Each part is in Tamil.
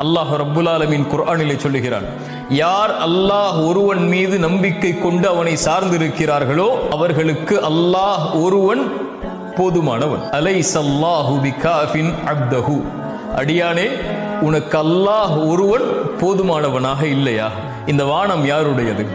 அல்லாஹ் ரப்புல் ஆலமீன் குர்ஆனிலே சொல்லுகிறான், யார் அல்லாஹ் ஒருவன் மீது நம்பிக்கை கொண்டு அவனை சார்ந்திருக்கிறார்களோ அவர்களுக்கு அல்லாஹ் ஒருவன் போதுமானவன். அலைஸல்லாஹு பிகாஃபின் அப்தஹு, அடியானே உனக்கு அல்லாஹ் ஒருவன் போதுமானவனாக இல்லையா? இந்த வானம் யாருடையது?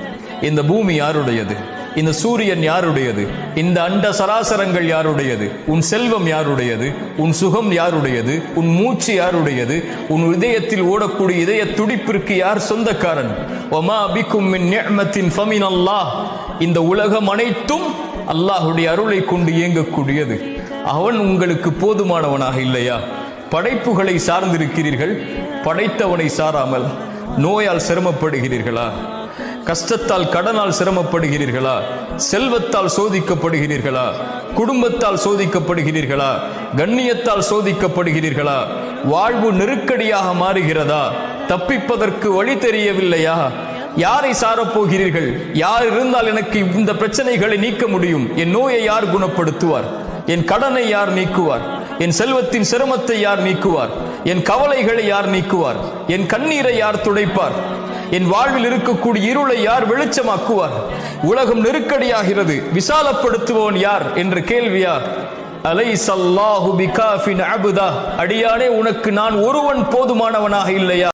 இந்த பூமி யாருடையது? இந்த சூரியன் யாருடையது? இந்த அண்ட சராசரங்கள் யாருடையது? உன் செல்வம் யாருடையது? உன் சுகம் யாருடையது? உன் மூச்சு யாருடையது? உன் இதயத்தில் ஓடக்கூடிய இதய துடிப்பிற்கு யார் சொந்தக்காரன்? வமா பிக்கும் மின் நிஅமத்தின் ஃபமினல்லாஹ், இந்த உலகம் அனைத்தும் அல்லாஹ்வுடைய அருளை கொண்டு இயங்கக்கூடியது. அவன் உங்களுக்கு போதுமானவனாக இல்லையா? படைப்புகளை சார்ந்திருக்கிறீர்கள், படைத்தவனை சாராமல் நோயால் சிரமப்படுகிறீர்களா? கஷ்டத்தால் கடனால் சிரமப்படுகிறீர்களா? செல்வத்தால் சோதிக்கப்படுகிறீர்களா? குடும்பத்தால் சோதிக்கப்படுகிறீர்களா? கண்ணியத்தால் சோதிக்கப்படுகிறீர்களா? வாழ்வு நெருக்கடியாக மாறுகிறதா? தப்பிப்பதற்கு வழி தெரியவில்லையா? யாரை சாரப்போகிறீர்கள்? யார் இருந்தால் எனக்கு இந்த பிரச்சனைகளை நீக்க முடியும்? என் நோயை யார் குணப்படுத்துவார்? என் கடனை யார் நீக்குவார்? என் செல்வத்தின் சிரமத்தை யார் நீக்குவார்? என் கவலைகளை யார் நீக்குவார்? என் கண்ணீரை யார் துடைப்பார்? என் வாழ்வில் இருக்கக்கூடிய இருளை யார் வெளிச்சமாக்குவார்? உலகம் நெருக்கடியாகிறது, விசாலப்படுத்துவோன் யார் என்ற கேள்வியா? அலைஸல்லாஹு பிகாஃபின் அப்தா, அடியானே உனக்கு நான் ஒருவன் போதுமானவனாக இல்லையா?